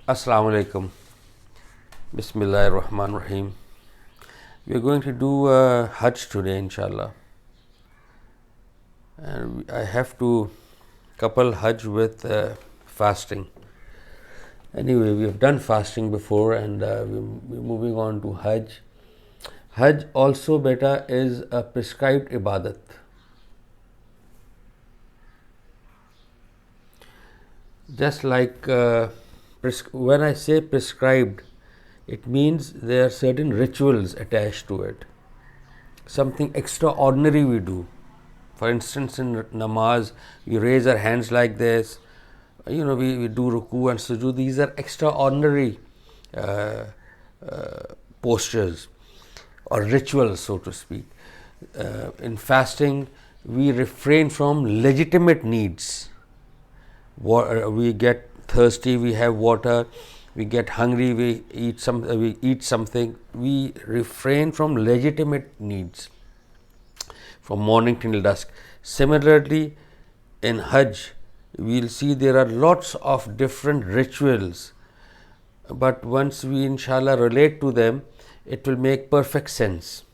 Assalamu alaikum. Bismillahir Rahmanir Rahim. We are going to do Hajj today, inshallah. And I have to couple Hajj with fasting. Anyway, we have done fasting before and we're moving on to Hajj. Hajj also, beta, is a prescribed ibadat. Just like when I say prescribed, it means there are certain rituals attached to it. Something extraordinary we do. For instance, in namaz, we raise our hands like this. We do ruku and sujood. These are extraordinary postures or rituals, so to speak. In fasting, we refrain from legitimate needs. We get thirsty, we have water. We get hungry, we eat something. We refrain from legitimate needs from morning till dusk. Similarly, in Hajj, we'll see there are lots of different rituals, but once we inshallah relate to them, it will make perfect sense.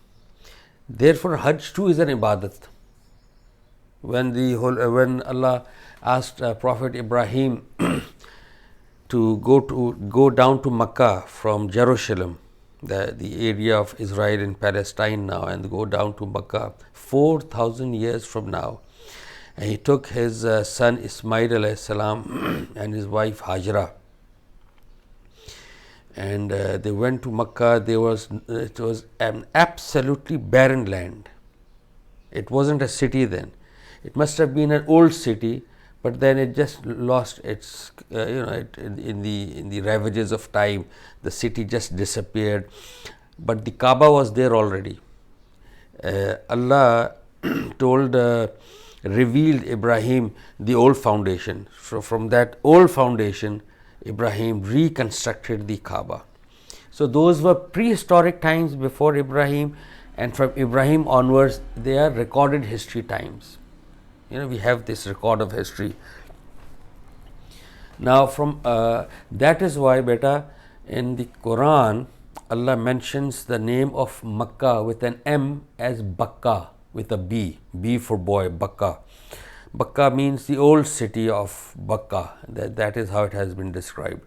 Therefore, Hajj too is an ibadat. When Allah asked Prophet Ibrahim to go down to Makkah from Jerusalem, the area of Israel and Palestine now, and go down to Makkah 4,000 years from now. And he took his son Ismail alayhi salam and his wife Hajra, and they went to Makkah. It was an absolutely barren land. It wasn't a city then. It must have been an old city, but then it just lost its, in the ravages of time, the city just disappeared. But the Kaaba was there already. Allah revealed Ibrahim the old foundation. So from that old foundation, Ibrahim reconstructed the Kaaba. So those were prehistoric times before Ibrahim, and from Ibrahim onwards, they are recorded history times. We have this record of history. Now, from that is why, beta, in the Quran, Allah mentions the name of Makkah with an M as Bakka with a B. B for boy, Bakka. Bakka means the old city of Bakka. That is how it has been described.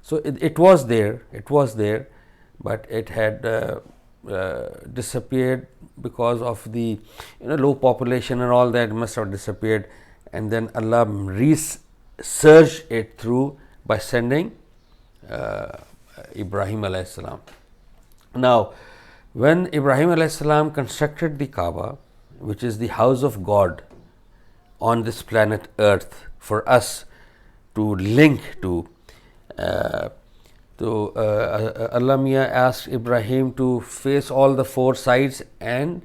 So it was there, but it had disappeared because of the low population and all that. It must have disappeared, and then Allah resurged it through by sending Ibrahim alayhi salam. Now, when Ibrahim alayhi salam constructed the Kaaba, which is the house of God on this planet Earth for us to link to, Allah Mia asked Ibrahim to face all the four sides and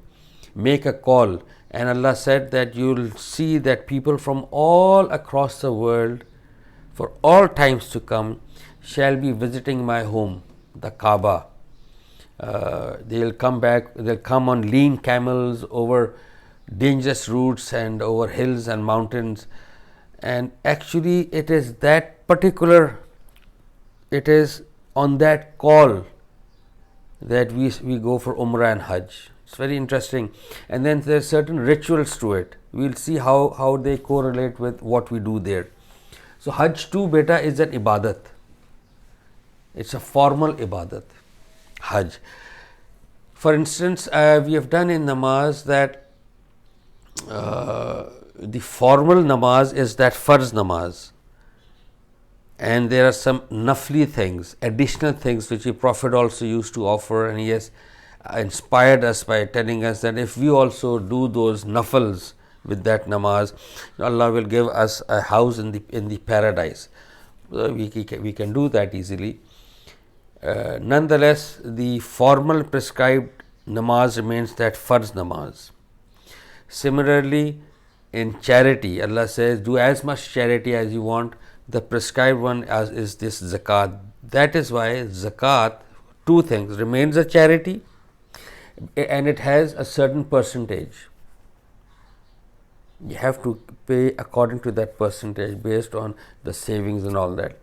make a call. And Allah said that you will see that people from all across the world, for all times to come, shall be visiting my home, the Kaaba. They'll come back, they'll come on lean camels over dangerous routes and over hills and mountains. And actually, it is on that call that we go for Umrah and Hajj. It's very interesting. And then there are certain rituals to it. We'll see how they correlate with what we do there. So Hajj too, beta, is an ibadat. It's a formal ibadat, Hajj. For instance, we have done in namaz that the formal namaz is that farz namaz. And there are some nafli things, additional things which the Prophet also used to offer, and he has inspired us by telling us that if we also do those nafals with that namaz, Allah will give us a house in the paradise. We can do that easily. Nonetheless, the formal prescribed namaz remains that farz namaz. Similarly, in charity, Allah says, do as much charity as you want. The prescribed one is this zakat. That is why zakat, two things, remains a charity and it has a certain percentage. You have to pay according to that percentage based on the savings and all that.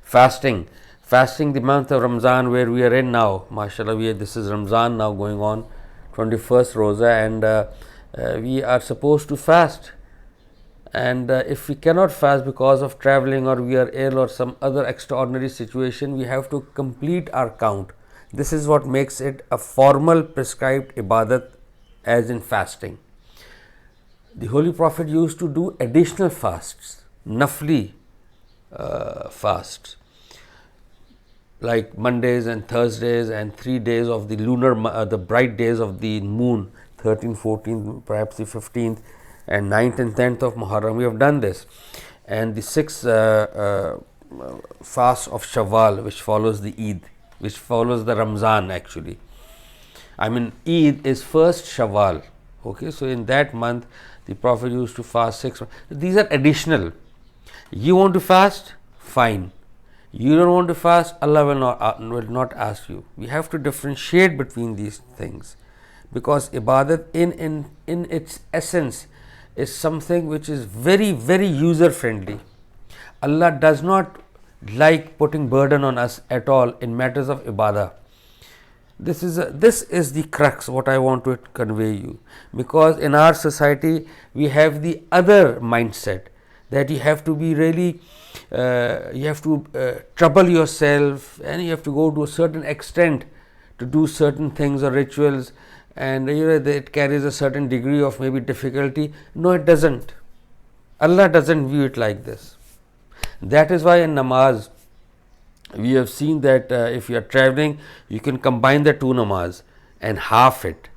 Fasting the month of Ramzan where we are in now, mashallah, this is Ramzan now going on, 21st Roza, and we are supposed to fast. And if we cannot fast because of traveling, or we are ill, or some other extraordinary situation, we have to complete our count. This is what makes it a formal prescribed ibadat, as in fasting. The Holy Prophet used to do additional fasts, nafli fasts, like Mondays and Thursdays and 3 days of the the bright days of the moon, 13th, 14th, perhaps the 15th, and 9th and 10th of Muharram. We have done this, and the 6th fast of Shawwal, which follows the Eid, which follows the Ramzan actually. I mean, Eid is first Shawwal. Okay, so in that month, the Prophet used to fast 6. These are additional. You want to fast? Fine. You don't want to fast? Allah will not ask you. We have to differentiate between these things, because ibadat in its essence is something which is very, very user friendly. Allah does not like putting burden on us at all in matters of ibadah. This is the crux what I want to convey you, because in our society we have the other mindset that you have to be really you have to trouble yourself, and you have to go to a certain extent to do certain things or rituals, and it carries a certain degree of maybe difficulty. No, it doesn't. Allah doesn't view it like this. That is why in namaz we have seen that if you are traveling, you can combine the 2 namaz and half it.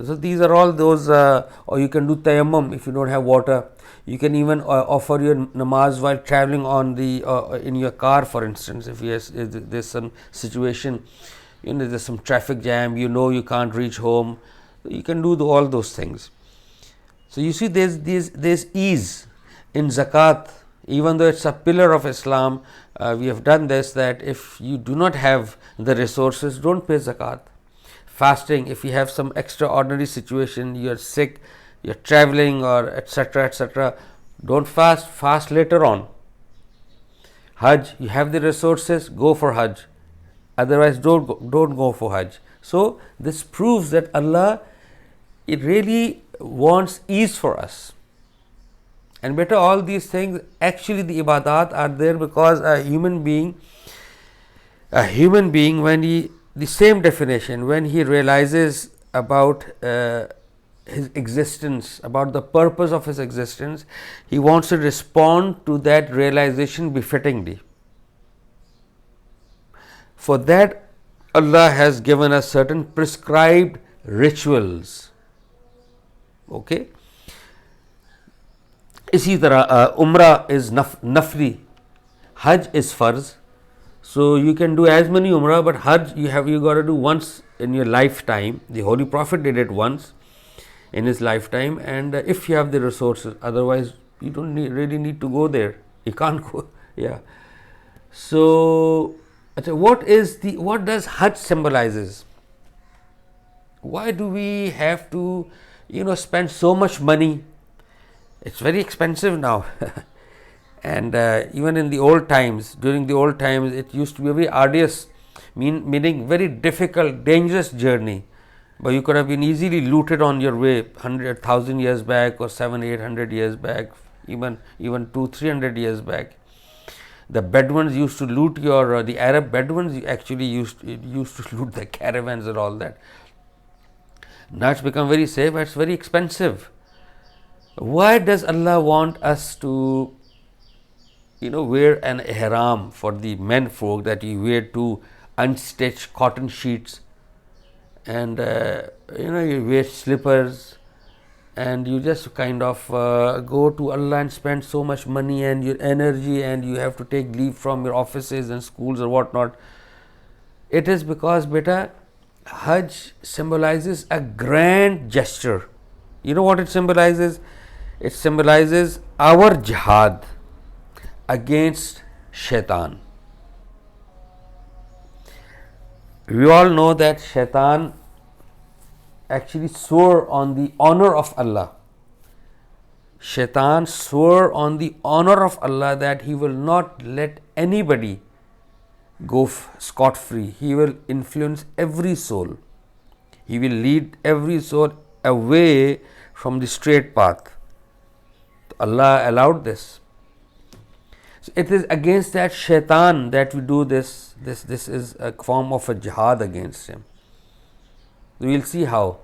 So these are all those, or you can do tayammum if you don't have water. You can even offer your namaz while traveling on the in your car, for instance. If there's some situation, there's some traffic jam, you can't reach home, you can do all those things. So you see, there's ease in zakat. Even though it's a pillar of Islam, we have done this, that if you do not have the resources, don't pay zakat. Fasting, if you have some extraordinary situation, you are sick, you are traveling, or etc., don't fast later on. Hajj, you have the resources, go for Hajj, otherwise don't go for Hajj. So this proves that Allah, it really wants ease for us. And better, all these things, actually the ibadat are there because a human being, when the same definition, when he realizes about his existence, about the purpose of his existence, he wants to respond to that realization befittingly. For that, Allah has given us certain prescribed rituals. Okay. इसी तरह umrah is nafli, Hajj is farz. So you can do as many umrah, but Hajj you got to do once in your lifetime. The Holy Prophet did it once in his lifetime, and if you have the resources, otherwise you don't really need to go there. You can't go. Yeah. So what does Hajj symbolizes? Why do we have to spend so much money? It's very expensive now. And even in the old times, during the old times, it used to be a very arduous, meaning very difficult, dangerous journey. But you could have been easily looted on your way 100,000 years back, or 700-800 years back, even 200-300 years back. The Bedouins used to loot the Arab Bedouins actually used to loot the caravans and all that. Now it's become very safe, but it's very expensive. Why does Allah want us to wear an ihram for the men folk, that you wear 2 unstitched cotton sheets, and you wear slippers, and you just kind of go to Allah and spend so much money and your energy, and you have to take leave from your offices and schools or whatnot? It is because, beta, Hajj symbolizes a grand gesture. You know what it symbolizes? It symbolizes our jihad against shaitan. We all know that shaitan actually swore on the honor of Allah. Shaitan swore on the honor of Allah that he will not let anybody go scot free. He will influence every soul. He will lead every soul away from the straight path. Allah allowed this. So it is against that shaitan that we do this. This is a form of a jihad against him. We will see how.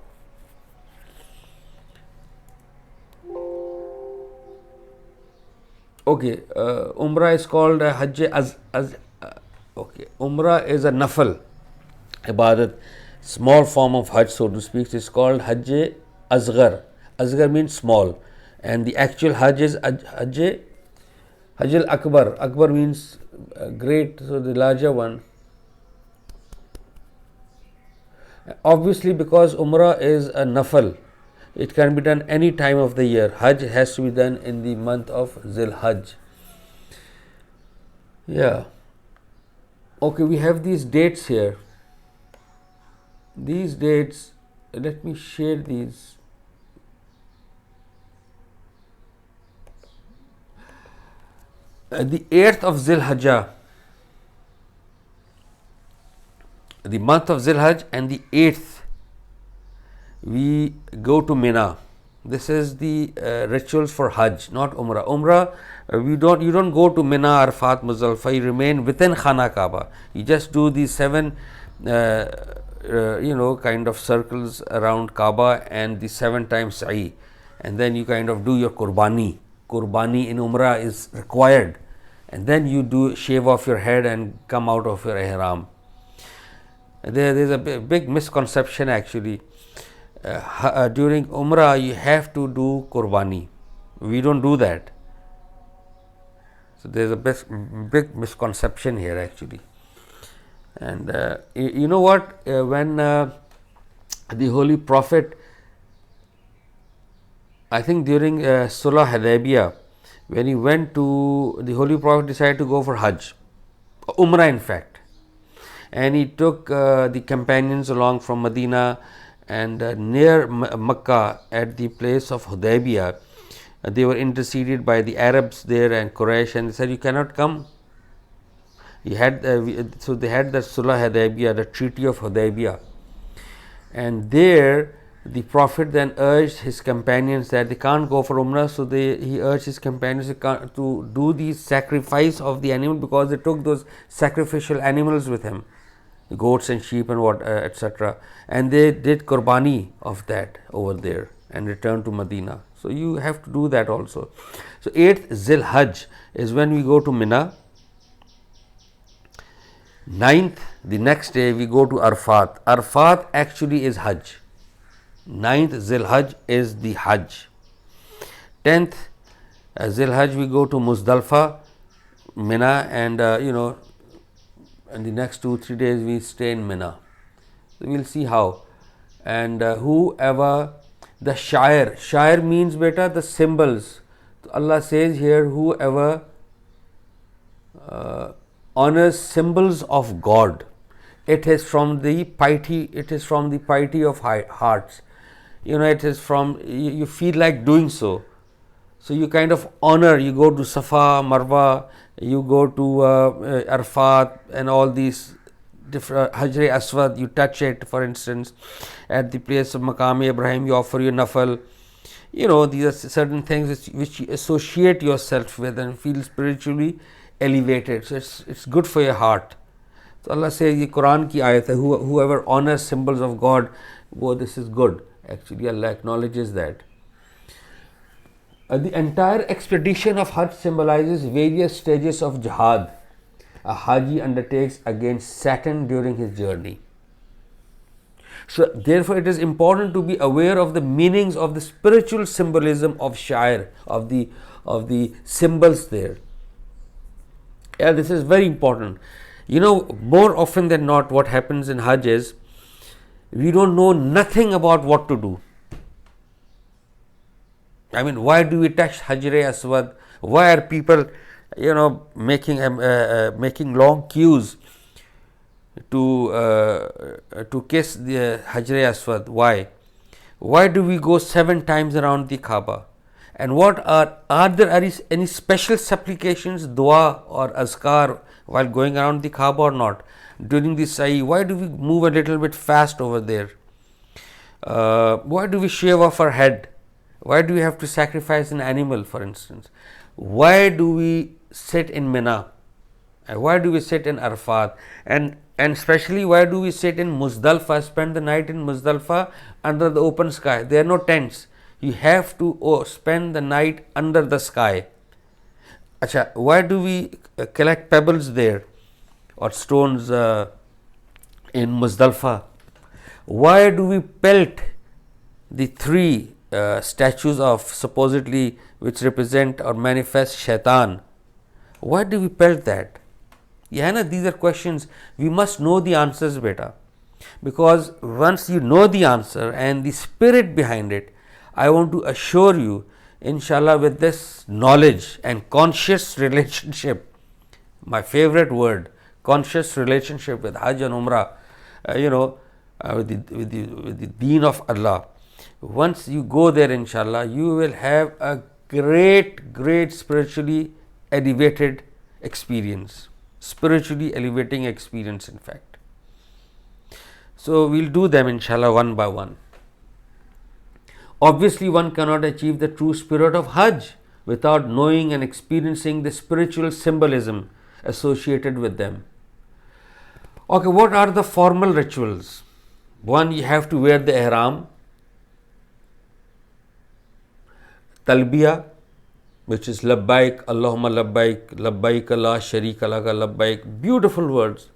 Okay, Umrah is called Hajj okay, Umrah is a nafal ibadat, small form of Hajj, so to speak. It's called Hajj Asghar. Asghar means small, and the actual Hajj is Hajj al Akbar. Akbar means great, so the larger one. Obviously, because Umrah is a nafal, it can be done any time of the year. Hajj has to be done in the month of Zil Hajj. Yeah. Okay, we have these dates here. These dates, let me share these. The 8th of Zil Hajjah, the month of Zil Hajj, and the 8th we go to Mina. This is the rituals for Hajj, not Umrah. Umrah, you don't go to Mina, Arafat, Muzdalifah. You remain within Khana Kaaba. You just do these 7 kind of circles around Kaaba and the 7 times sa'i, and then you kind of do your qurbani. Qurbani in Umrah is required, and then you do shave off your head and come out of your ihram. There is a big misconception actually. During Umrah you have to do Qurbani. We don't do that. So there is a big misconception here actually. And you know what? When the Holy Prophet, I think during Sulh Hudaybiyah, when he went to, the Holy Prophet decided to go for Hajj, Umrah in fact, and he took the companions along from Medina, and near Makkah at the place of Hudaybiyah, they were interceded by the Arabs there and Quraysh, and they said, you cannot come. He had so they had the Sulh Hudaybiyah, the Treaty of Hudaybiyah, and there the Prophet then urged his companions that they can't go for Umrah. So he urged his companions to do the sacrifice of the animal, because they took those sacrificial animals with him, goats and sheep and what etc., and they did Qurbani of that over there and returned to Medina. So you have to do that also. So 8th Zil Hajj is when we go to Mina. 9th, the next day, we go to Arafat. Arafat actually is Hajj. 9th Zil Hajj is the Hajj. 10th Zil Hajj we go to Muzdalifah, Mina, and and the next 2-3 days we stay in Mina. So we will see how. And whoever, the Shair means beta the symbols. So Allah says here, whoever honors symbols of God, it is from the piety. It is from the piety of hearts. It is from you feel like doing so. So you kind of honor. You go to Safa, Marwa, you go to Arafat, and all these different Hajr Aswad. You touch it, for instance, at the place of Maqam Ibrahim. You offer your nafal. These are certain things which you associate yourself with and feel spiritually elevated. So it's good for your heart. So Allah says, the Quran ki ayat hai, whoever honors symbols of God, this is good. Actually, Allah acknowledges that. The entire expedition of Hajj symbolizes various stages of jihad a Haji undertakes against Satan during his journey. So therefore it is important to be aware of the meanings of the spiritual symbolism of Shair, of the symbols there. Yeah, this is very important. More often than not, what happens in Hajj is we don't know nothing about what to do. I mean, why do we touch Hajr Aswad? Why are people, making long queues to kiss the Hajr Aswad? Why? Why do we go 7 times around the Kaaba? And what are there any special supplications, dua or azkar while going around the Kaaba or not? During the sa'i, why do we move a little bit fast over there? Why do we shave off our head? Why do we have to sacrifice an animal, for instance? Why do we sit in Mina? Why do we sit in Arafat? And especially, why do we sit in Muzdalfa, spend the night in Muzdalfa under the open sky? There are no tents. You have to spend the night under the sky. Acha, why do we collect pebbles there or stones in Muzdalfa? Why do we pelt the three statues of supposedly which represent or manifest Shaitan? Why do we pelt that? Yeah, these are questions we must know the answers, beta. Because once you know the answer and the spirit behind it, I want to assure you, inshallah, with this knowledge and conscious relationship, my favorite word, conscious relationship with Hajj and Umrah, with the deen of Allah. Once you go there, inshallah, you will have a great spiritually elevated experience. Spiritually elevating experience, in fact. So we'll do them, inshallah, one by one. Obviously, one cannot achieve the true spirit of Hajj without knowing and experiencing the spiritual symbolism associated with them. Okay, what are the formal rituals? One, you have to wear the ihram, talbiyah, which is labbaik, Allahumma labbaik, labbaik la sharika laka labbaik. Beautiful words.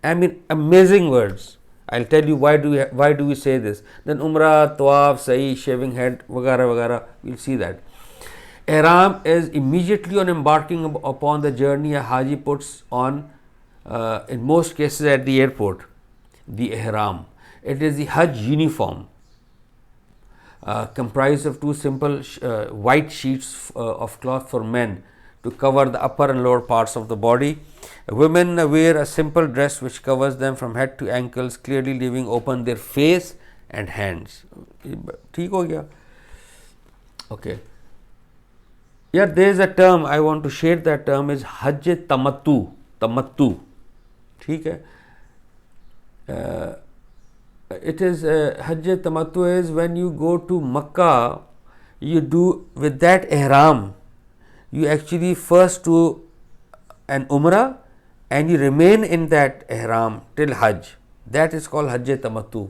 I mean, amazing words. I'll tell you why do we say this. Then umrah, tawaf, sa'i, shaving head, vagara. We'll see that. Ihram is immediately on embarking upon the journey a Haji puts on, in most cases at the airport, the ihram. It is the Hajj uniform. Comprised of two simple white sheets of cloth for men to cover the upper and lower parts of the body. Women wear a simple dress which covers them from head to ankles, clearly leaving open their face and hands. ठीक हो गया? Okay. Yeah, there is a term I want to share. That term is Hajj Tamattu. Tamattu. ठीक है? It is Hajj Tamattu is when you go to Makkah, you do with that ihram, you actually first do an umrah and you remain in that ihram till Hajj. That is called Hajj Tamattu.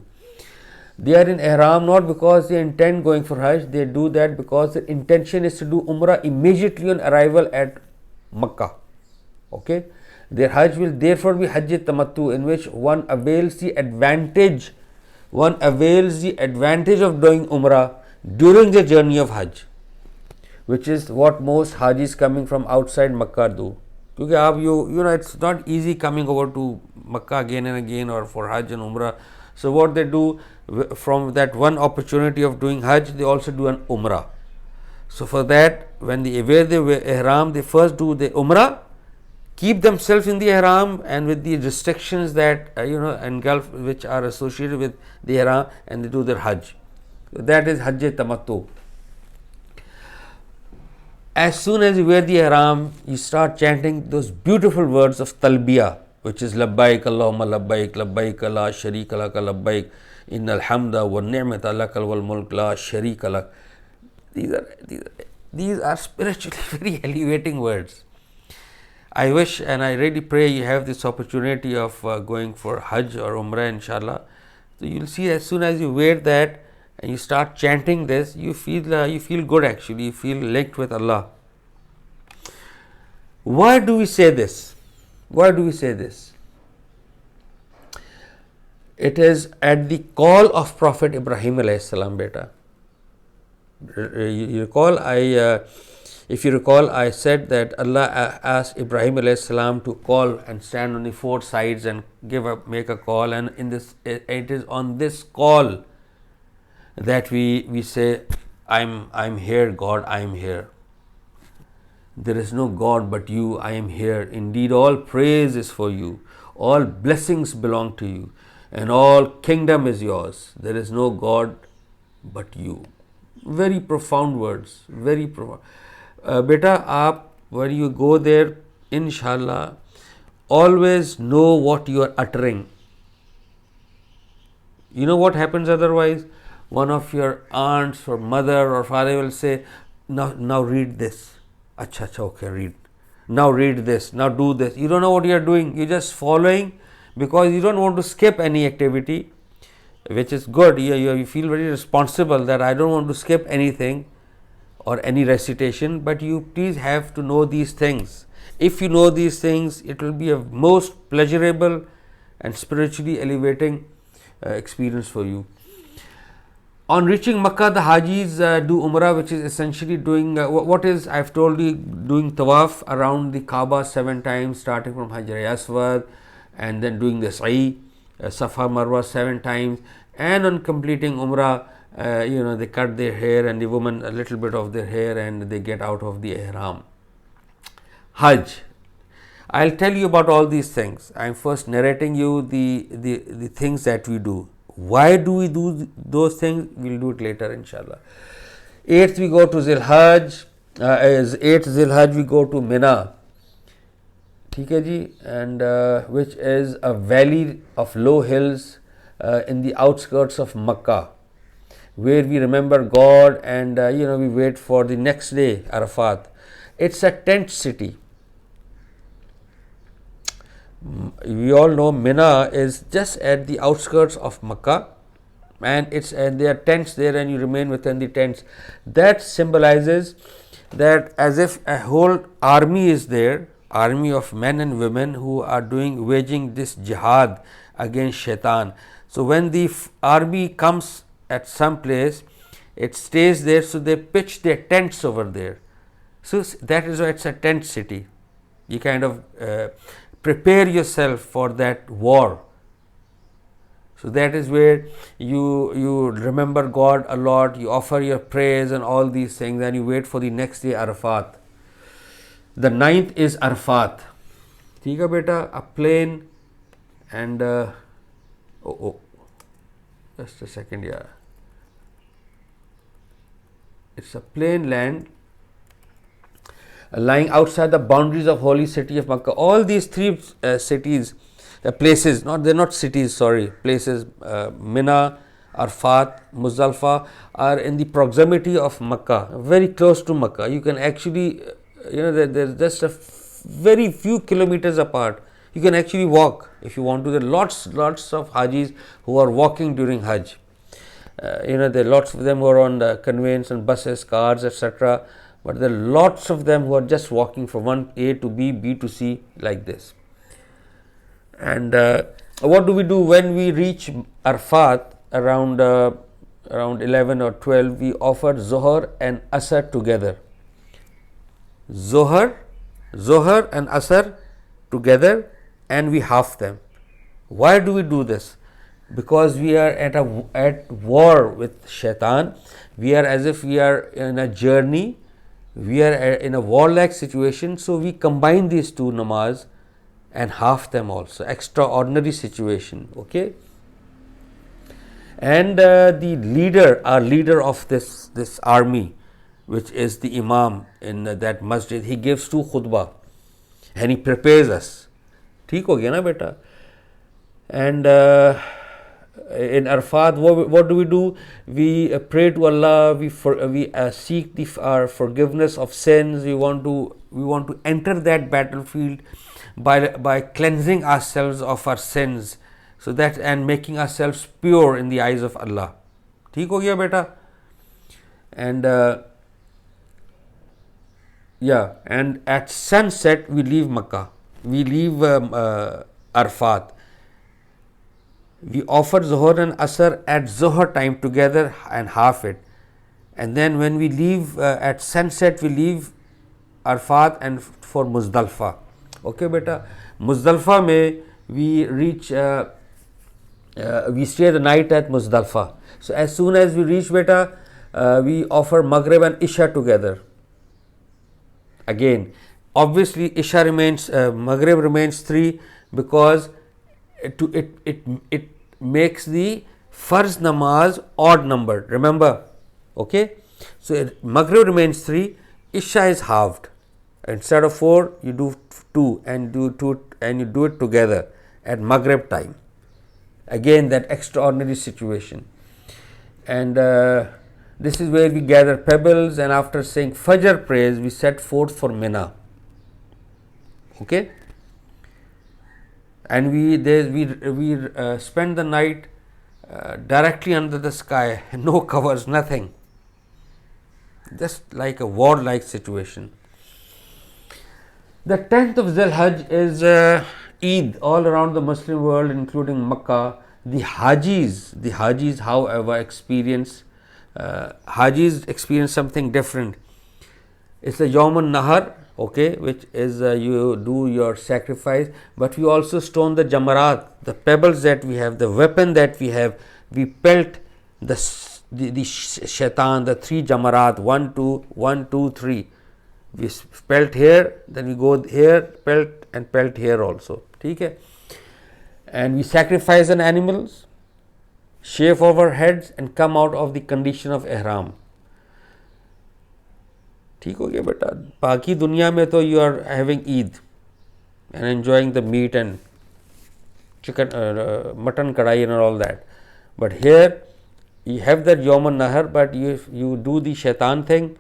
They are in ihram not because they intend going for Hajj, they do that because their intention is to do umrah immediately on arrival at Makkah. Okay, their Hajj will therefore be Hajj Tamattu, in which one avails the advantage of doing umrah during the journey of Hajj, which is what most Hajis coming from outside Makkah do. Because it's not easy coming over to Makkah again and again or for Hajj and Umrah. So what they do, from that one opportunity of doing Hajj, they also do an Umrah. So for that, when they wear the ihram, they first do the Umrah, keep themselves in the ihram and with the restrictions that engulf, which are associated with the ihram, and they do their Hajj. So that is Hajj Tamattu. As soon as you wear the ihram, you start chanting those beautiful words of talbiyah, which is labbaik Allahumma labbaik, labbaik la sharika laka labbaik, innal hamda wa ni'mata lakal wal mulk la sharika lak. These are spiritually very elevating words. I wish and I really pray you have this opportunity of going for Hajj or Umrah, inshallah. So you'll see, as soon as you wear that and you start chanting this, you feel good actually, you feel linked with Allah. Why do we say this? It is at the call of Prophet Ibrahim alayhi salam, beta. You recall, if you recall, I said that Allah asked Ibrahim alayhi salam to call and stand on the four sides and make a call, and it is on this call that we say, I'm here, God, I am here. There is no God but you, I am here. Indeed, all praise is for you, all blessings belong to you, and all kingdom is yours. There is no God but you. Very profound words, very profound. Beta, aap, when you go there, inshallah, always know what you are uttering. You know what happens otherwise? One of your aunts or mother or father will say, now read this. Acha, acha, okay, read. Now read this, now do this. You don't know what you are doing. You're just following because you don't want to skip any activity, which is good. You feel very responsible that I don't want to skip anything or any recitation, but you please have to know these things. If you know these things, it will be a most pleasurable and spiritually elevating experience for you. On reaching Makkah, the Hajis do Umrah, which is essentially doing what is, I've told you, doing Tawaf around the Kaaba 7 times, starting from Hajar Aswad, and then doing the Sa'i, Safa Marwa 7 times, and on completing Umrah, they cut their hair, and the woman a little bit of their hair, and they get out of the Ihram. Hajj. I'll tell you about all these things. I'm first narrating you the things that we do. Why do we do those things? We'll do it later, inshallah. 8th, we go to Zilhaj. 8th Zilhaj, we go to Mina. ठीक है जी, and which is a valley of low hills in the outskirts of Makkah, where we remember God, and we wait for the next day, Arafat. It's a tent city. We all know Mina is just at the outskirts of Makkah, and there are tents there, and you remain within the tents. That symbolizes that as if a whole army is there, army of men and women who are waging this jihad against shaitan. So when the army comes at some place, it stays there, so they pitch their tents over there. So that is why it's a tent city. You kind of prepare yourself for that war. So that is where you remember God a lot, you offer your praise and all these things, and you wait for the next day, Arafat. The 9th is Arafat. ठीक है बेटा, a plain and just a second, yeah. It's a plain land lying outside the boundaries of holy city of Makkah. All these 3 cities, places, they're not cities, sorry, places, Mina, Arafat, Muzdalifah, are in the proximity of Makkah, very close to Makkah. You can actually, there's just a very few kilometers apart. You can actually walk if you want to. There are lots of Hajis who are walking during Hajj. There are lots of them who are on the conveyance and buses, cars, etc. But there are lots of them who are just walking from one A to B, B to C, like this. And what do we do when we reach Arafat around 11 or 12? We offer Zohar and Asr together. Zohar and Asr together, and we half them. Why do we do this? Because we are at war with shaitan. We are as if we are in a journey. We are in a warlike situation, so we combine these 2 namaz and half them also. Extraordinary situation, okay? And our leader of this army, which is the Imam in that masjid, he gives 2 khutbah and he prepares us. ठीक हो गया ना बेटा? And in Arafat, what do? We pray to Allah. We seek our forgiveness of sins. We want to enter that battlefield by cleansing ourselves of our sins, so that, and making ourselves pure in the eyes of Allah. ठीक हो गया बेटा? And and at sunset we leave Makkah. We leave Arafat. We offer Zohar and Asr at Zohar time together and half it. And then when we leave at sunset, we leave Arafat and for Muzdalifah. Okay, beta. Muzdalifah mein we reach, we stay the night at Muzdalifah. So as soon as we reach, beta, we offer Maghrib and Isha together. Again, obviously Isha remains, Maghrib remains 3, because it makes the Farz namaz odd numbered, remember, okay? So Maghrib remains 3, Isha is halved. Instead of 4, you do 2 and you do it together at Maghrib time. Again, that extraordinary situation. And this is where we gather pebbles, and after saying Fajr prayers, we set forth for Mina. Okay, and we spend the night directly under the sky, no covers, nothing, just like a war-like situation. The 10th of Zilhajj is Eid all around the Muslim world, including Makkah. The Hajis, however, experience something different. It's the Yawm al-Nahar, okay, which is you do your sacrifice, but we also stone the Jamarat, the pebbles that we have, the weapon that we have. We pelt the shaitan, the 3 Jamarat, 1, 2, 1, 2, 3. We pelt here, then we go here, pelt and pelt here also. Okay? And we sacrifice an animals, shave our heads and come out of the condition of ihram. ठीक हो गया बेटा. बाकी दुनिया में तो you are having Eid and enjoying the meat and chicken, mutton kadai and all that. But here you have that Yawm al-Nahar, but you do the shaitan thing.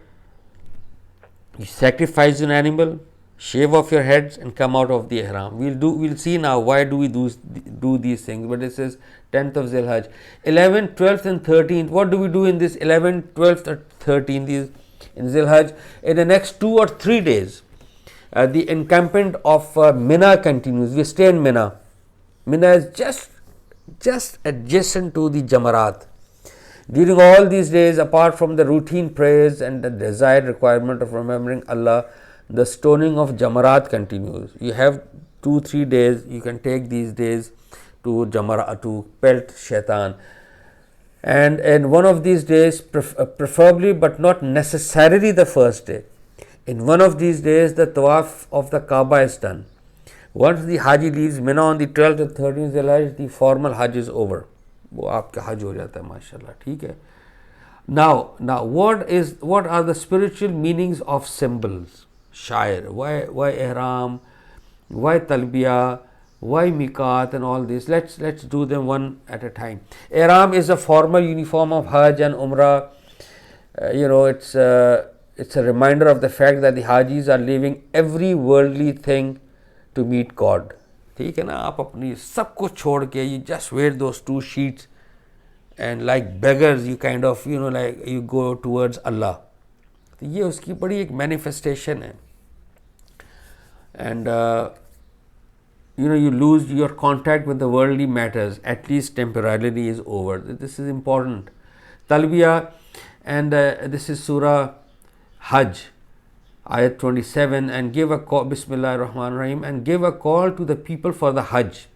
You sacrifice an animal, shave off your heads and come out of the ihram. We'll see now why do we do these things. But this is 10th of Zilhajj. 11th, 12th and 13th. What do we do in this 11th, 12th or 13th? These in Zilhajj. In the next 2 or 3 days, the encampment of Mina continues. We stay in Mina. Mina is just adjacent to the Jamarat. During all these days, apart from the routine prayers and the desired requirement of remembering Allah, the stoning of Jamarat continues. You have 2-3 days, you can take these days to pelt shaitan. And in one of these days, preferably but not necessarily the first day, in one of these days the tawaf of the Kaaba is done. Once the Haji leaves Mina on the 12th or 13th Zilhajj, the formal Hajj is over. वो आपका हज हो जाता है माशाल्लाह. ठीक है. Now what are the spiritual meanings of symbols? Shair, why ihram, why talbiya, why miqat and all this. Let's do them one at a time. Ihram is a formal uniform of Hajj and Umrah. It's a reminder of the fact that the Hajis are leaving every worldly thing to meet God. ठीक है ना. आप अपनी सब कुछ छोड़ के you just wear those 2 sheets and like beggars you kind of like you go towards Allah. तो ये उसकी बड़ी एक manifestation है. And you lose your contact with the worldly matters, at least temporarily, is over. This is important. Talbiya, and this is Surah Hajj, Ayat 27, and give a call, Bismillahir Rahmanir Rahim, and give a call to the people for the Hajj.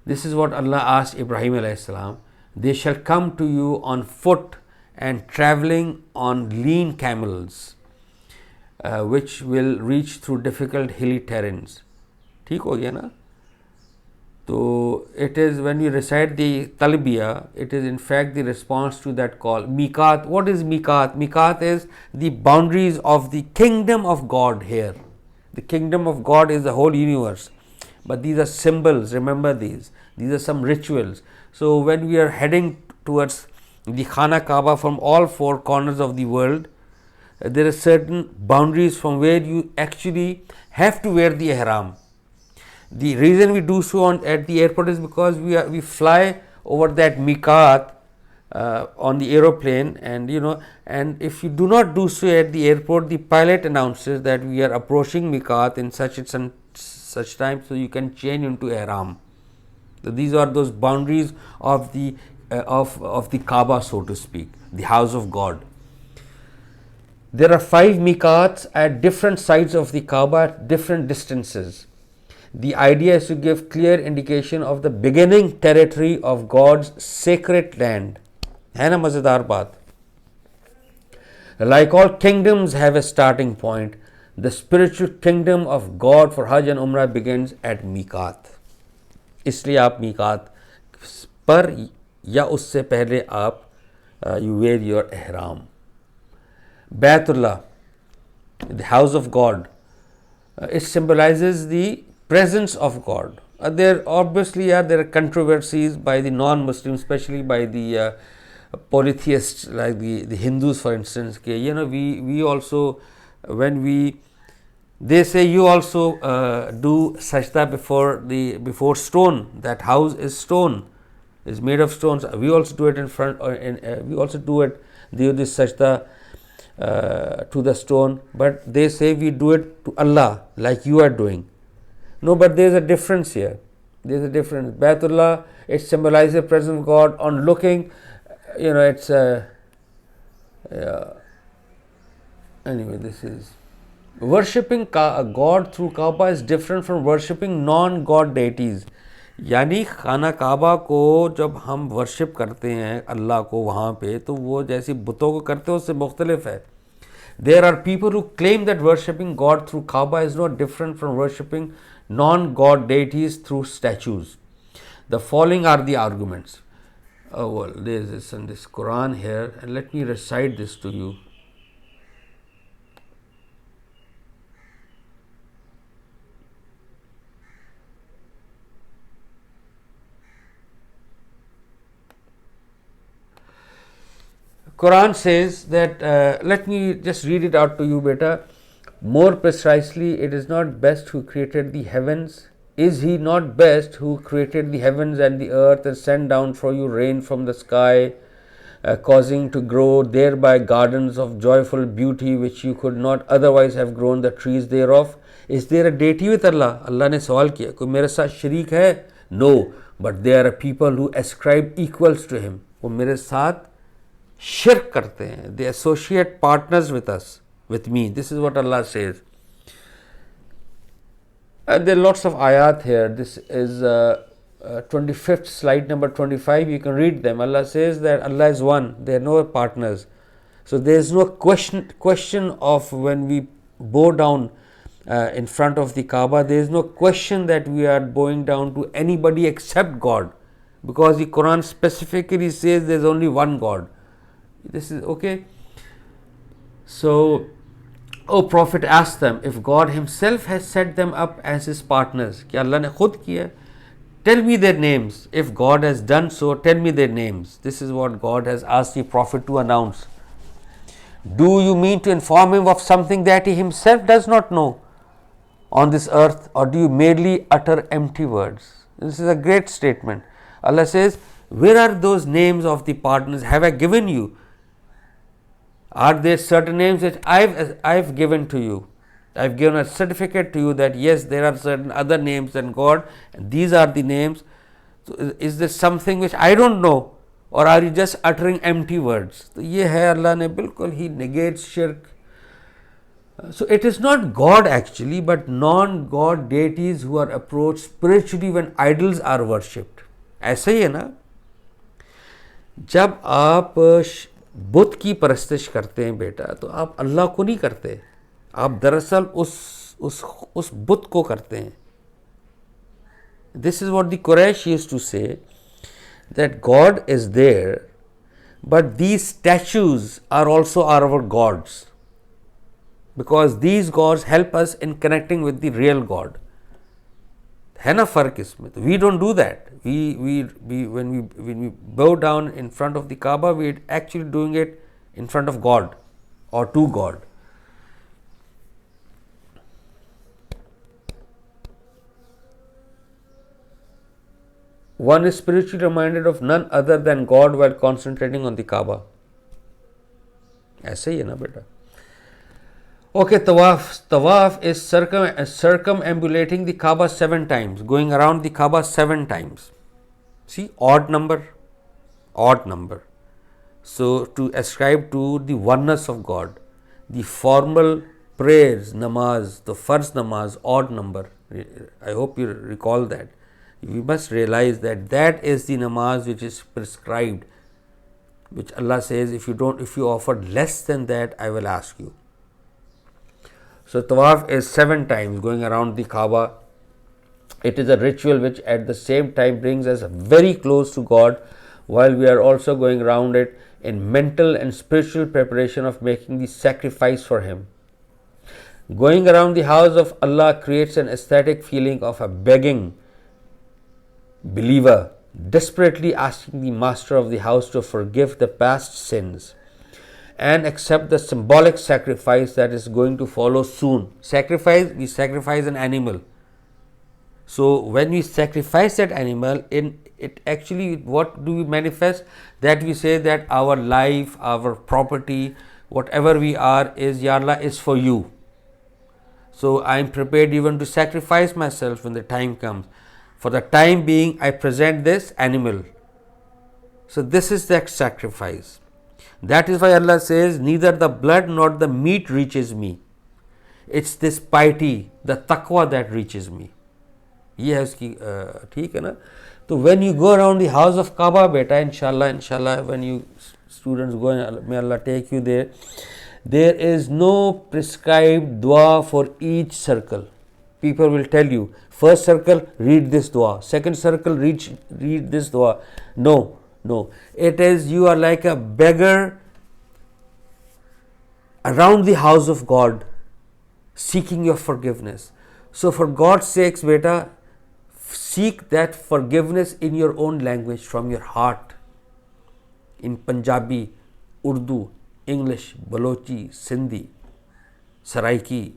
This is what Allah asked Ibrahim alayhi salam. They shall come to you on foot and traveling on lean camels, which will reach through difficult hilly terrains. ठीक हो गया ना. So it is when you recite the talbiya, it is in fact the response to that call. Miqat, what is miqat? Miqat is the boundaries of the kingdom of God here. The kingdom of God is the whole universe, but these are symbols. Remember these are some rituals. So when we are heading towards the Khana Kaaba from all 4 corners of the world, there are certain boundaries from where you actually have to wear the ihram. The reason we do so at the airport is because we fly over that miqat on the aeroplane, and and if you do not do so at the airport, the pilot announces that we are approaching miqat in such and such time, so you can change into ihram. So these are those boundaries of the Kaaba, so to speak, the house of God. There are 5 miqats at different sides of the Kaaba at different distances. The idea is to give clear indication of the beginning territory of God's sacred land. है ना मज़ेदार बात. Like all kingdoms have a starting point, the spiritual kingdom of God for Hajj and Umrah begins at miqat. इसलिए आप miqat पर या उससे पहले आप you wear your ihram. Baytullah, the house of God, it symbolizes the presence of God. There obviously there are controversies by the non-Muslims, especially by the polytheists like the Hindus, for instance. We also, when they say you also do sajda before stone. That house is stone, is made of stones. We also do it in front. We also do it. Do this sajda to the stone, but they say we do it to Allah like you are doing. No, but there is a difference here. There is a difference. Baytullah, it symbolizes the presence of God. On looking, it's anyway. This is worshipping God through Kaaba is different from worshipping non-God deities. यानी खाना काबा को जब हम worship करते हैं अल्लाह को वहाँ पे, तो वो जैसी बुतों को करते हैं उससे मुख्तलिफ है. There are people who claim that worshipping God through Kaaba is not different from worshipping non-God deities through statues. The following are the arguments. There is this in this Quran here, and let me recite this to you. Quran says that, let me just read it out to you, beta. More precisely, it is not best who created the heavens. Is he not best who created the heavens and the earth and sent down for you rain from the sky, causing to grow thereby gardens of joyful beauty which you could not otherwise have grown the trees thereof? Is there a deity with Allah? Allah ने सवाल किया, कोई मेरे साथ शरीक है? No, but there are people who ascribe equals to him. वो मेरे साथ shirk करते हैं. They associate partners with us, with me. This is what Allah says. And there are lots of ayat here. This is 25th slide number 25. You can read them. Allah says that Allah is one. There are no partners. So there is no question of when we bow down in front of the Kaaba. There is no question that we are bowing down to anybody except God, because the Quran specifically says there is only one God. This is okay. So, O Prophet, asked them if God himself has set them up as his partners. Kya Allah ne khud kiya? Tell me their names. If God has done so, tell me their names. This is what God has asked the Prophet to announce. Do you mean to inform him of something that he himself does not know on this earth, or do you merely utter empty words? This is a great statement. Allah says, where are those names of the partners? Have I given you? Are there certain names that I've given to you? I've given a certificate to you that yes, there are certain other names than God, and these are the names. So is there something which I don't know, or are you just uttering empty words? So ये है Allah ने बिल्कुल ही negates shirk. So it is not God actually, but non-God deities who are approached spiritually when idols are worshipped. ऐसा ही है ना, जब आप बुत की परस्तिश करते हैं बेटा, तो आप अल्लाह को नहीं करते, आप दरअसल उस बुत को करते हैं. This is what the Quraysh used to say, that God is there, but these statues are also our gods, because these gods help us in connecting with the real God. है ना फर्क इसमें? तो we don't do that. When we bow down in front of the Kaaba, we are actually doing it in front of God or to God. One is spiritually reminded of none other than God while concentrating on the Kaaba. ऐसे ही है ना बेटा. Okay, Tawaf is circumambulating the Kaaba 7 times, going around the Kaaba 7 times. See, odd number. So, to ascribe to the oneness of God, the formal prayers, namaz, the first namaz, odd number. I hope you recall that. You must realize that that is the namaz which is prescribed, which Allah says, if you offer less than that, I will ask you. So, Tawaf is 7 times going around the Kaaba. It is a ritual which at the same time brings us very close to God, while we are also going around it in mental and spiritual preparation of making the sacrifice for Him. Going around the house of Allah creates an aesthetic feeling of a begging believer desperately asking the master of the house to forgive the past sins and accept the symbolic sacrifice that is going to follow soon. Sacrifice, we sacrifice an animal. So when we sacrifice that animal, in it actually, what do we manifest? That we say that our life, our property, whatever we are is, Ya Allah, is for you. So I am prepared even to sacrifice myself when the time comes. For the time being, I present this animal. So this is that sacrifice. That is why Allah says, neither the blood nor the meat reaches me. It's this piety, the taqwa that reaches me. ये है उसकी ठीक है ना. तो when you go around the house of Kaaba, beta, inshallah, when you students go, may Allah take you there, there is no prescribed dua for each circle. People will tell you, first circle, read this dua, second circle, read this dua. No, it is, you are like a beggar around the house of God, seeking your forgiveness. So for God's sakes, beta, seek that forgiveness in your own language, from your heart, in Punjabi, Urdu, English, Balochi, Sindhi, Saraiki,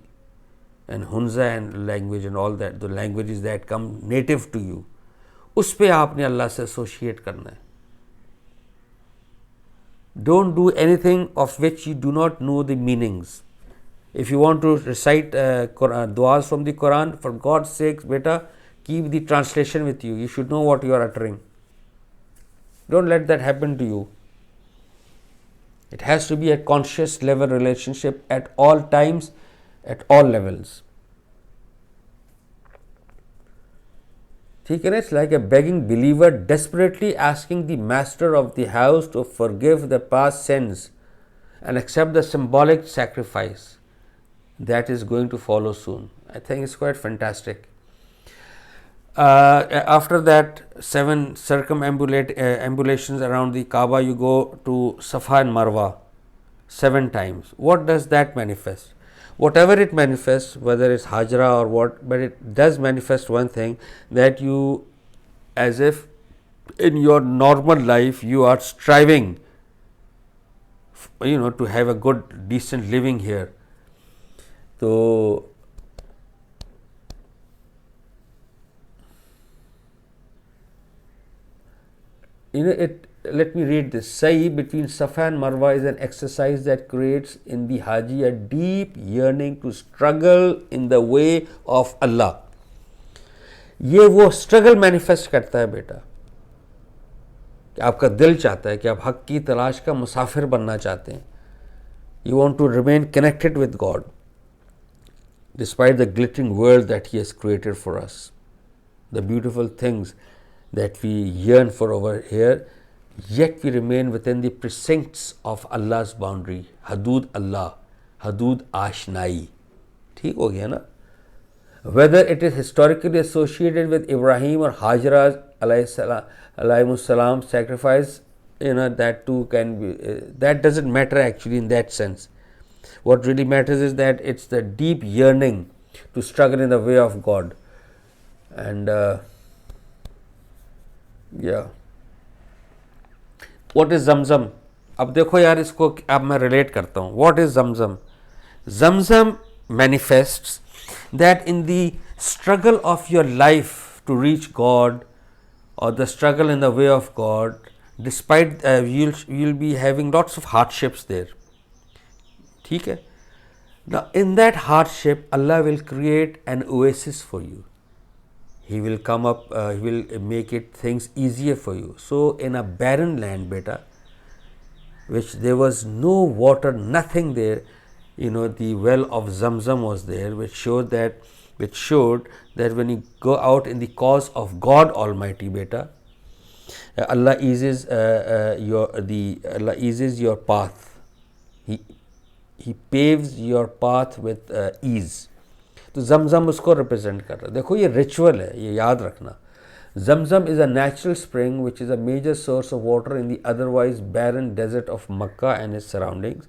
and Hunza and language and all that, the languages that come native to you. उस पे आपने अल्लाह से associate करना है. Don't do anything of which you do not know the meanings. If you want to recite duas from the Quran, for God's sake, beta, keep the translation with you. You should know what you are uttering. Don't let that happen to you. It has to be a conscious level relationship at all times, at all levels. It's like a begging believer desperately asking the master of the house to forgive the past sins and accept the symbolic sacrifice that is going to follow soon. I think it's quite fantastic. After that, 7 circumambulations around the Kaaba, you go to Safa and Marwa 7 times. What does that manifest? Whatever it manifests, whether it's Hajra or what, but it does manifest one thing, that you, as if in your normal life, you are striving, to have a good, decent living here. So, let me read this. Sa'i between Safa and Marwa is an exercise that creates in the Haji a deep yearning to struggle in the way of Allah. ये वो struggle manifest करता है बेटा, कि आपका दिल चाहता है कि आप हक की तलाश का मुसाफिर बनना चाहते हैं. You want to remain connected with God despite the glittering world that He has created for us, the beautiful things that we yearn for over here, yet we remain within the precincts of Allah's boundary. Hudud Allah, Hudud Ashnai. ठीक हो गया ना? Whether it is historically associated with Ibrahim or Hajra alayhi salam sacrifice, that too can be, that doesn't matter actually in that sense. What really matters is that it's the deep yearning to struggle in the way of God. And yeah. What is Zamzam? अब देखो यार, इसको अब मैं relate करता हूँ. What is Zamzam? Zamzam manifests that in the struggle of your life to reach God, or the struggle in the way of God, despite you'll be having lots of hardships there. ठीक है? Now in that hardship, Allah will create an oasis for you. He will come up, He will make things easier for you. So in a barren land, beta, which there was no water, nothing there, the well of Zamzam was there, which showed that when you go out in the cause of God Almighty, beta, Allah eases Allah eases your path. He paves your path with ease. तो जमजम उसको represent कर रहा है. देखो ये ritual है, ये याद रखना. Zamzam is a natural spring which is a major source of water in the otherwise barren desert of Makkah and its surroundings.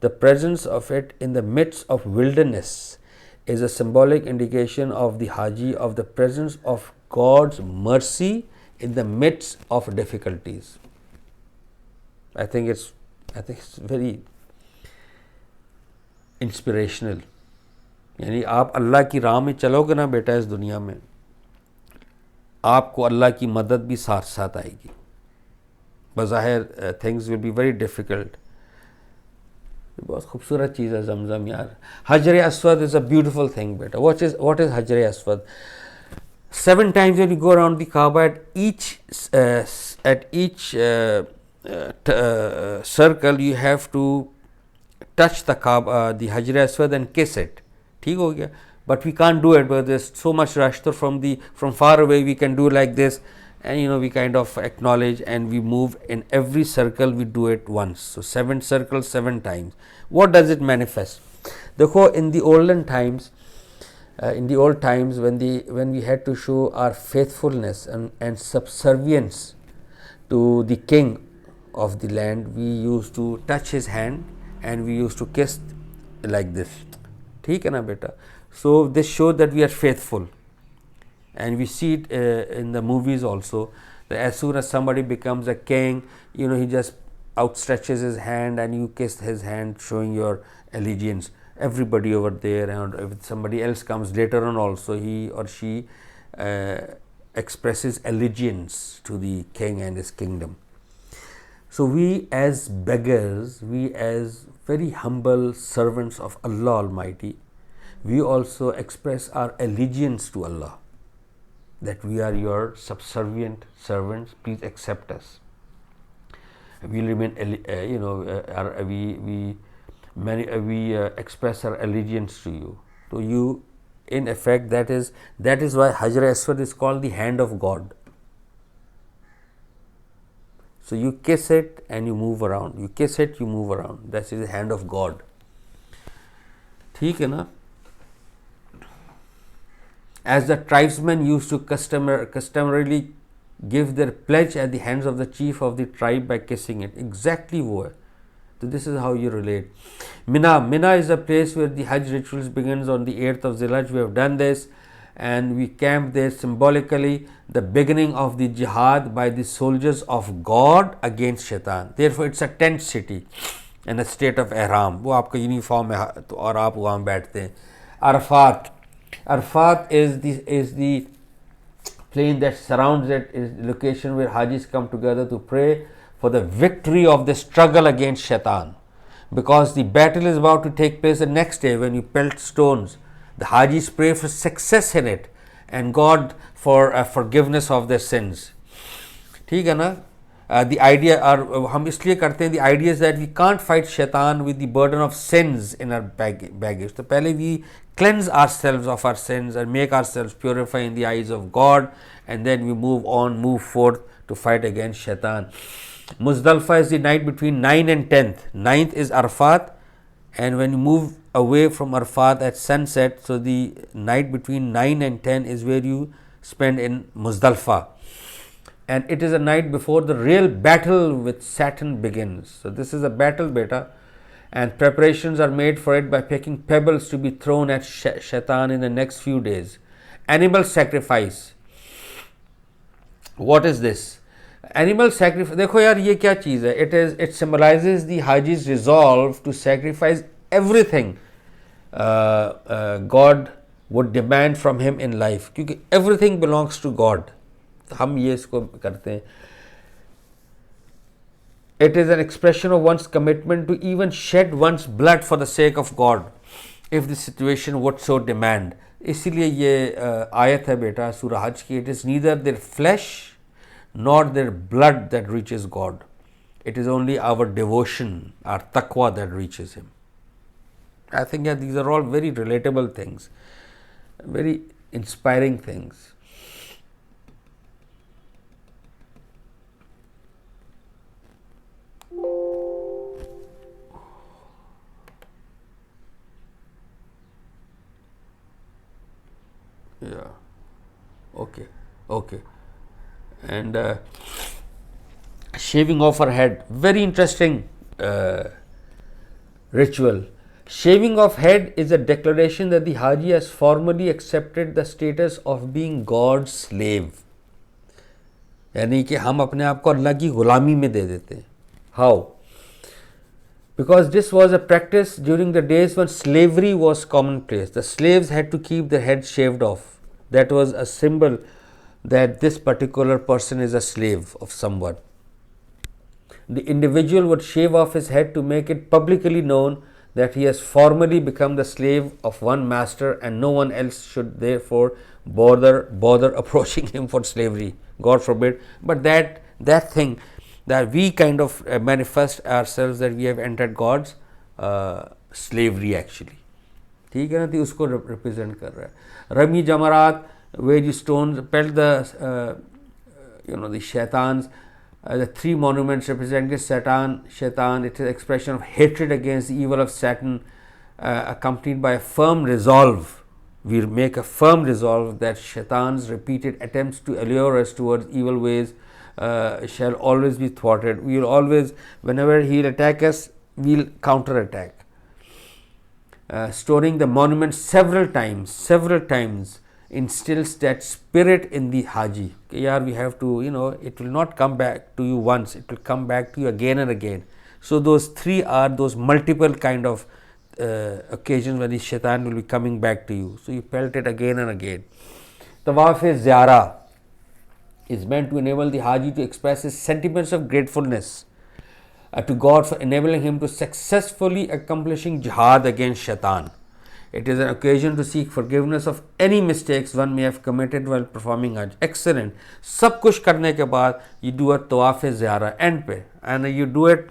The presence of it in the midst of wilderness is a symbolic indication of the Haji of the presence of God's mercy in the midst of difficulties. I think it's very inspirational. यानी आप अल्लाह की राह में चलोगे ना बेटा इस दुनिया में, आपको अल्लाह की मदद भी साथ साथ आएगी. बज़ाहिर things will be very difficult. बहुत खूबसूरत चीज़ है जमज़म यार. Hajar Aswad is a beautiful thing बेटा. What is Hajar Aswad? 7 times when you go around the Kaaba, at each circle you have to touch the Kaaba, the Hajar Aswad, and kiss it. ठीक हो गया. But we can't do it because there's so much rush. So from far away we can do like this, and we kind of acknowledge, and we move in every circle. We do it once. So 7 circles 7 times. What does it manifest? देखो in the olden times, when we had to show our faithfulness and subservience to the king of the land, we used to touch his hand and we used to kiss like this. ठीक है ना बेटा? So this shows that we are faithful, and we see it in the movies also, that as soon as somebody becomes a king, he just outstretches his hand and you kiss his hand, showing your allegiance. Everybody over there, and if somebody else comes later on also, he or she expresses allegiance to the king and his kingdom. So we as beggars, we as very humble servants of Allah Almighty, we also express our allegiance to Allah, that we are your subservient servants, please accept us. We remain, we express our allegiance to you. To you, in effect, that is why Hajar Aswad is called the hand of God. So you kiss it and you move around. You kiss it, you move around. That is the hand of God. ठीक है ना? As the tribesmen used to customarily give their pledge at the hands of the chief of the tribe by kissing it. Exactly वो है. So this is how you relate. Mina is a place where the Hajj rituals begins on the 8th of Zilhaj. We have done this, and we camped there symbolically, the beginning of the jihad by the soldiers of God against shaitan. Therefore it's a tent city and a state of ihram. वो आपका uniform है तो और आप वहाँ बैठते हैं. Arafat is the plain that surrounds it, is the location where Hajis come together to pray for the victory of the struggle against shaitan, because the battle is about to take place the next day. When you pelt stones, the Hajis pray for success in it and God for forgiveness of their sins. ठीक है ना? The idea, और हम इसलिए करते हैं, the idea is that we can't fight shaitan with the burden of sins in our baggage. तो पहले we cleanse ourselves of our sins and make ourselves purify in the eyes of God, and then we move forth to fight against shaitan. Muzdalfa is the night between 9 and 10th. 9th is Arafat, and when you move away from Arafat at sunset, so the night between 9 and 10 is where you spend in Muzdalfa. And it is a night before the real battle with Satan begins. So this is a battle, beta, and preparations are made for it by picking pebbles to be thrown at shaitan in the next few days. Animal sacrifice. What is this? Animal sacrifice. देखो यार ये क्या चीज़ है? It symbolizes the Haji's resolve to sacrifice everything God would demand from him in life, क्योंकि everything belongs to God. हम ये इसको करते हैं. It is an expression of one's commitment to even shed one's blood for the sake of God, if the situation would so demand. इसीलिए ये आयत है बेटा सूरह हज की. It is neither their flesh nor their blood that reaches God. It is only our devotion, our taqwa that reaches Him. I think these are all very relatable things, very inspiring things. Yeah. Okay. and shaving off her head. Very interesting ritual. Shaving of head is a declaration that the Haji has formally accepted the status of being God's slave. यानी कि हम अपने आप को अल्लाह की गुलामी में दे देते हैं. How? Because this was a practice during the days when slavery was commonplace. The slaves had to keep their heads shaved off. That was a symbol that this particular person is a slave of someone. The individual would shave off his head to make it publicly known that he has formally become the slave of one master, and no one else should therefore bother approaching him for slavery. God forbid. But that thing that we kind of manifest ourselves that we have entered God's slavery actually. ठीक है ना, तो उसको represent कर रहा है. Rami Jamarat, where you stones pelt the the shaitans. The three monuments representing Shaitan. It is an expression of hatred against the evil of Satan, accompanied by a firm resolve. We make a firm resolve that Shaitan's repeated attempts to allure us towards evil ways shall always be thwarted. We will always, whenever he will attack us, we will counter attack. Storing the monument several times instills that spirit in the Haji. Yeah, we have to, it will not come back to you once, it will come back to you again and again. So those three are those multiple kind of occasions when the shaitan will be coming back to you. So you pelt it again and again. Tawaf-e-Ziyara is meant to enable the Haji to express his sentiments of gratefulness to God for enabling him to successfully accomplishing jihad against shaitan. It is an occasion to seek forgiveness of any mistakes one may have committed while performing Hajj. Excellent. सब कुछ करने के बाद you do a tawaf-e-ziyara end पे, and you do it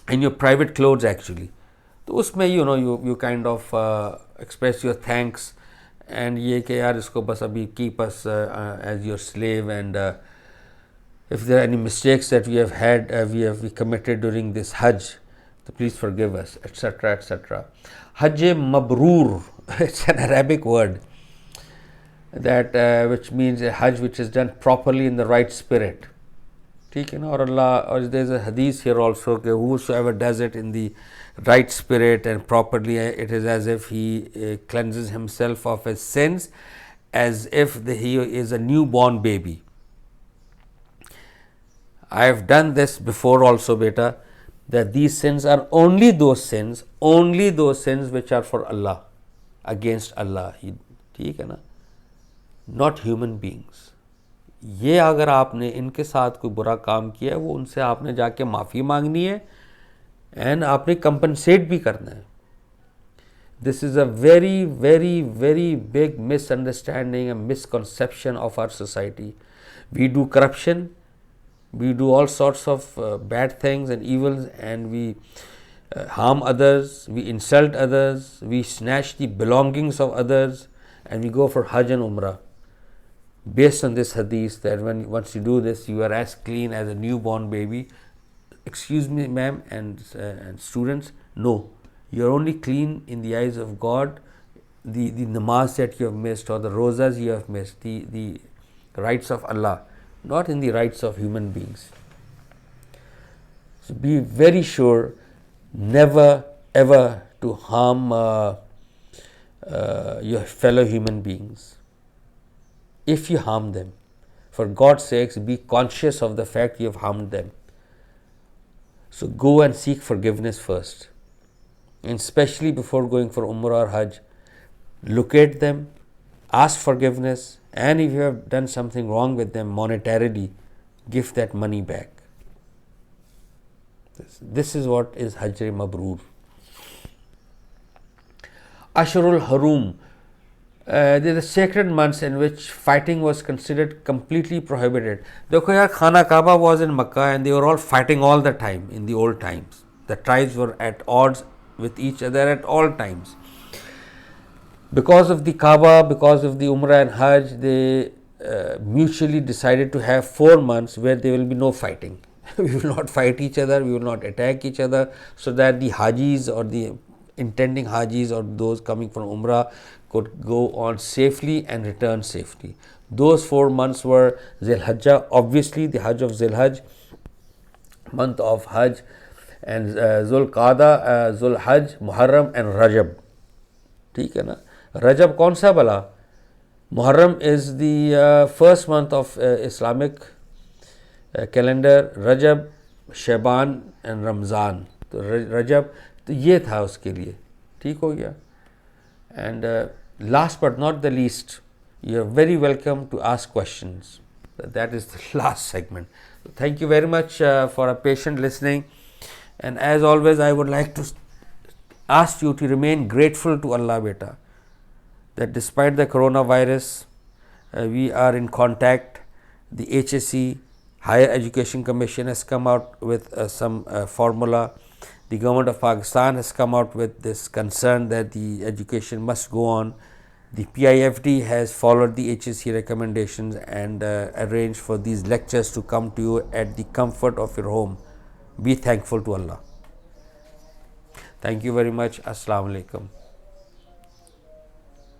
in your private clothes actually. तो उसमें you kind of express your thanks and ये कि यार इसको बस अभी keep us as your slave, and if there are any mistakes that we have had, we committed during this Hajj, so please forgive us, etc., etc. Hajj Mabrur, it's an Arabic word that which means a Hajj which is done properly in the right spirit. ठीक है ना, और Allah, or there is a hadith here also that whosoever does it in the right spirit and properly, it is as if he cleanses himself of his sins, as if he is a newborn baby. I have done this before also, beta, that these sins are only those sins which are for Allah, against Allah. ठीक है ना, not human beings. ये अगर आपने इनके साथ कोई बुरा काम किया है, वो उनसे आपने जाके माफ़ी मांगनी है एंड आपने कंपनसेट भी करना है. This is a very, very, very big misunderstanding and misconception of our society. We do corruption, we do all sorts of bad things and evils, and we harm others, we insult others, we snatch the belongings of others, and we go for Hajj and Umrah. Based on this hadith, that once you do this, you are as clean as a newborn baby. Excuse me, ma'am, and students, no, you are only clean in the eyes of God. The namaz that you have missed, or the rozas you have missed, the rights of Allah, not in the rights of human beings. So be very sure never ever to harm your fellow human beings. If you harm them, for God's sakes, be conscious of the fact you have harmed them. So go and seek forgiveness first, and especially before going for Umrah or Hajj, locate them, ask forgiveness, and if you have done something wrong with them monetarily, give that money back. This is what is Hajj Mabrur. Ashurul Harum. They are the sacred months in which fighting was considered completely prohibited. देखो यार, Khana Kaaba was in Makkah and they were all fighting all the time in the old times. The tribes were at odds with each other at all times. Because of the Kaaba, because of the Umrah and Hajj, they mutually decided to have 4 months where there will be no fighting. We will not fight each other, we will not attack each other, so that the Hajis or the intending Hajis or those coming from Umrah could go on safely and return safely. Those 4 months were Zil Hajjah, obviously the Hajj of Zil Hajj, month of Hajj, and Zul Qada, Zul Hajj, Muharram and Rajab. ठीक है ना. Rajab कौन सा भला? Muharram is the first month of Islamic calendar. Rajab, Shaban and Ramzan. तो Rajab तो ये था उसके लिए. ठीक हो गया. And last but not the least, you are very welcome to ask questions. That is the last segment. Thank you very much for a patient listening. And as always, I would like to ask you to remain grateful to Allah, beta, that despite the coronavirus, we are in contact. The HSC, Higher Education Commission, has come out with some formula. The government of Pakistan has come out with this concern that the education must go on. The PIFD has followed the HSC recommendations and arranged for these lectures to come to you at the comfort of your home. Be thankful to Allah. Thank you very much. Assalamu alaikum.